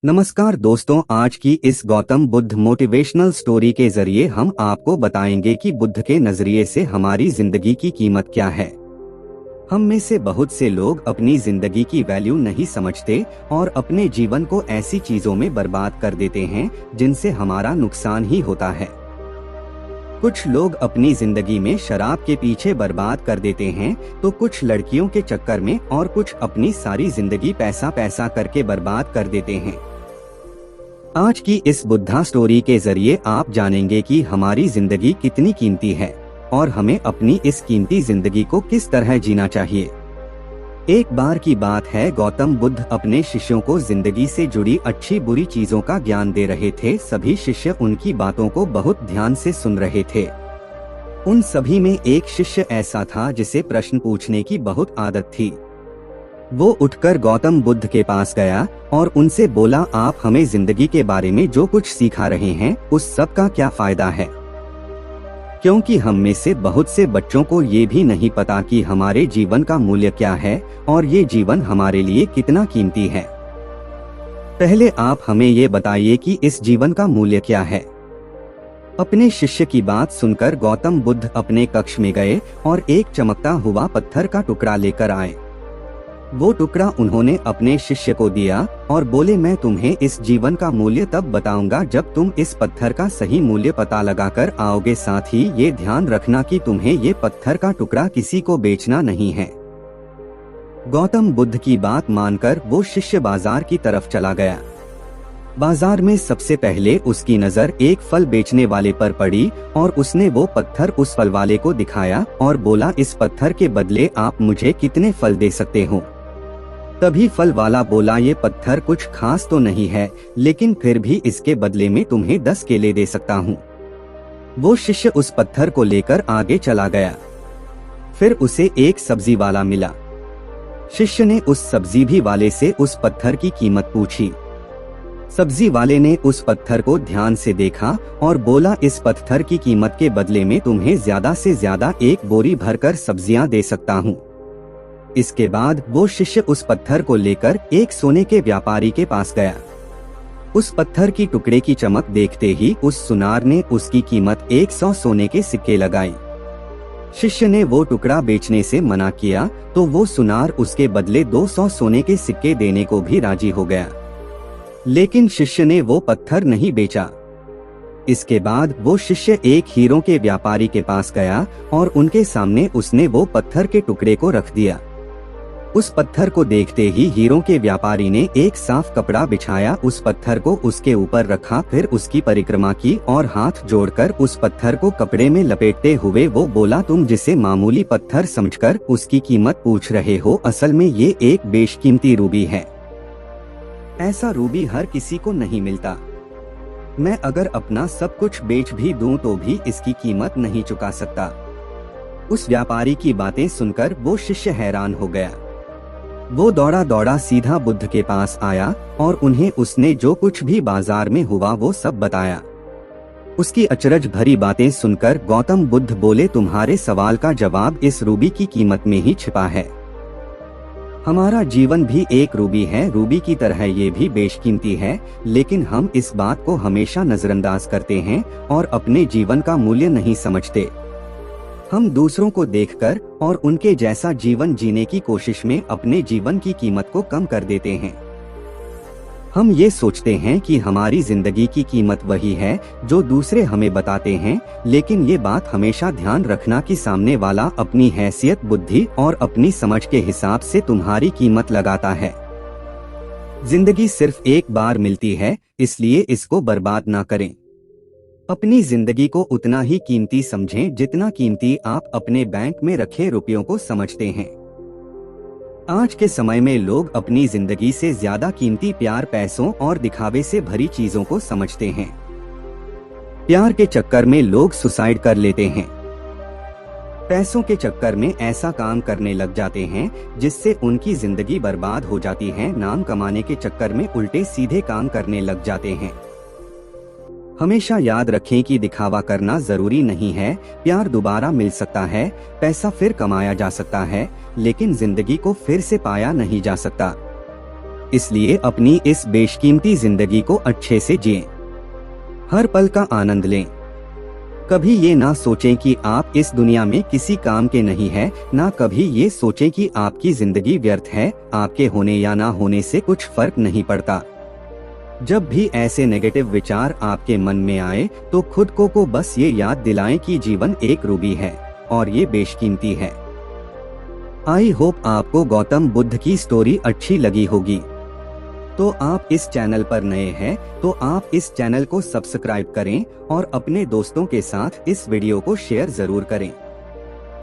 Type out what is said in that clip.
नमस्कार दोस्तों, आज की इस गौतम बुद्ध मोटिवेशनल स्टोरी के जरिए हम आपको बताएंगे कि बुद्ध के नजरिए से हमारी जिंदगी की कीमत क्या है। हम में से बहुत से लोग अपनी जिंदगी की वैल्यू नहीं समझते और अपने जीवन को ऐसी चीजों में बर्बाद कर देते हैं जिनसे हमारा नुकसान ही होता है। कुछ लोग अपनी जिंदगी में शराब के पीछे बर्बाद कर देते हैं, तो कुछ लड़कियों के चक्कर में और कुछ अपनी सारी जिंदगी पैसा पैसा करके बर्बाद कर देते हैं। आज की इस बुद्धा स्टोरी के जरिए आप जानेंगे कि हमारी जिंदगी कितनी कीमती है और हमें अपनी इस कीमती जिंदगी को किस तरह जीना चाहिए। एक बार की बात है, गौतम बुद्ध अपने शिष्यों को जिंदगी से जुड़ी अच्छी बुरी चीजों का ज्ञान दे रहे थे। सभी शिष्य उनकी बातों को बहुत ध्यान से सुन रहे थे। उन सभी में एक शिष्य ऐसा था जिसे प्रश्न पूछने की बहुत आदत थी। वो उठकर गौतम बुद्ध के पास गया और उनसे बोला, आप हमें जिंदगी के बारे में जो कुछ सिखा रहे हैं उस सब का क्या फायदा है, क्योंकि हम में से बहुत से बच्चों को ये भी नहीं पता कि हमारे जीवन का मूल्य क्या है और ये जीवन हमारे लिए कितना कीमती है। पहले आप हमें ये बताइए कि इस जीवन का मूल्य क्या है। अपने शिष्य की बात सुनकर गौतम बुद्ध अपने कक्ष में गए और एक चमकता हुआ पत्थर का टुकड़ा लेकर आए। वो टुकड़ा उन्होंने अपने शिष्य को दिया और बोले, मैं तुम्हें इस जीवन का मूल्य तब बताऊंगा जब तुम इस पत्थर का सही मूल्य पता लगाकर आओगे। साथ ही ये ध्यान रखना कि तुम्हें ये पत्थर का टुकड़ा किसी को बेचना नहीं है। गौतम बुद्ध की बात मानकर वो शिष्य बाजार की तरफ चला गया। बाजार में सबसे पहले उसकी नजर एक फल बेचने वाले पर पड़ी और उसने वो पत्थर उस फल वाले को दिखाया और बोला, इस पत्थर के बदले आप मुझे कितने फल दे सकते हो। तभी फल वाला बोला, ये पत्थर कुछ खास तो नहीं है, लेकिन फिर भी इसके बदले में तुम्हें 10 केले दे सकता हूँ। वो शिष्य उस पत्थर को लेकर आगे चला गया। फिर उसे एक सब्जी वाला मिला। शिष्य ने उस सब्जी भी वाले से उस पत्थर की कीमत पूछी। सब्जी वाले ने उस पत्थर को ध्यान से देखा और बोला, इस पत्थर की कीमत के बदले में तुम्हें ज्यादा से ज्यादा एक बोरी भरकर सब्जियां दे सकता हूँ। इसके बाद वो शिष्य उस पत्थर को लेकर एक सोने के व्यापारी के पास गया। उस पत्थर की टुकड़े की चमक देखते ही उस सुनार ने उसकी कीमत 100 सोने के सिक्के लगाई। शिष्य ने वो टुकड़ा बेचने से मना किया तो वो सुनार उसके बदले 200 सोने के सिक्के देने को भी राजी हो गया, लेकिन शिष्य ने वो पत्थर नहीं बेचा। इसके बाद वो शिष्य एक हीरों के व्यापारी के पास गया और उनके सामने उसने वो पत्थर के टुकड़े को रख दिया। उस पत्थर को देखते ही हीरों के व्यापारी ने एक साफ कपड़ा बिछाया, उस पत्थर को उसके ऊपर रखा, फिर उसकी परिक्रमा की और हाथ जोड़कर उस पत्थर को कपड़े में लपेटते हुए वो बोला, तुम जिसे मामूली पत्थर समझकर उसकी कीमत पूछ रहे हो, असल में ये एक बेशकीमती रूबी है। ऐसा रूबी हर किसी को नहीं मिलता। मैं अगर अपना सब कुछ बेच भी दूं तो भी इसकी कीमत नहीं चुका सकता। उस व्यापारी की बातें सुनकर वो शिष्य हैरान हो गया। वो दौड़ा दौड़ा सीधा बुद्ध के पास आया और उन्हें उसने जो कुछ भी बाजार में हुआ वो सब बताया। उसकी अचरज भरी बातें सुनकर गौतम बुद्ध बोले, तुम्हारे सवाल का जवाब इस रूबी की कीमत में ही छिपा है। हमारा जीवन भी एक रूबी है, रूबी की तरह ये भी बेशकीमती है, लेकिन हम इस बात को हमेशा नजरअंदाज करते हैं और अपने जीवन का मूल्य नहीं समझते। हम दूसरों को देखकर और उनके जैसा जीवन जीने की कोशिश में अपने जीवन की कीमत को कम कर देते हैं। हम ये सोचते हैं कि हमारी जिंदगी की कीमत वही है जो दूसरे हमें बताते हैं, लेकिन ये बात हमेशा ध्यान रखना कि सामने वाला अपनी हैसियत, बुद्धि और अपनी समझ के हिसाब से तुम्हारी कीमत लगाता है। जिंदगी सिर्फ एक बार मिलती है, इसलिए इसको बर्बाद ना करें। अपनी जिंदगी को उतना ही कीमती समझें जितना कीमती आप अपने बैंक में रखे रुपयों को समझते हैं। आज के समय में लोग अपनी जिंदगी से ज्यादा कीमती प्यार, पैसों और दिखावे से भरी चीजों को समझते हैं। प्यार के चक्कर में लोग सुसाइड कर लेते हैं। पैसों के चक्कर में ऐसा काम करने लग जाते हैं जिससे उनकी जिंदगी बर्बाद हो जाती है। नाम कमाने के चक्कर में उल्टे सीधे काम करने लग जाते हैं। हमेशा याद रखें कि दिखावा करना जरूरी नहीं है। प्यार दोबारा मिल सकता है, पैसा फिर कमाया जा सकता है, लेकिन जिंदगी को फिर से पाया नहीं जा सकता। इसलिए अपनी इस बेशकीमती जिंदगी को अच्छे से जिएं। हर पल का आनंद लें। कभी ये ना सोचें कि आप इस दुनिया में किसी काम के नहीं हैं, ना कभी ये सोचें कि आपकी जिंदगी व्यर्थ है। आपके होने या ना होने से कुछ फर्क नहीं पड़ता। जब भी ऐसे नेगेटिव विचार आपके मन में आए तो खुद को बस ये याद दिलाएं कि जीवन एक रूबी है और ये बेशकीमती है। आई होप आपको गौतम बुद्ध की स्टोरी अच्छी लगी होगी। तो आप इस चैनल पर नए हैं तो आप इस चैनल को सब्सक्राइब करें और अपने दोस्तों के साथ इस वीडियो को शेयर जरूर करें।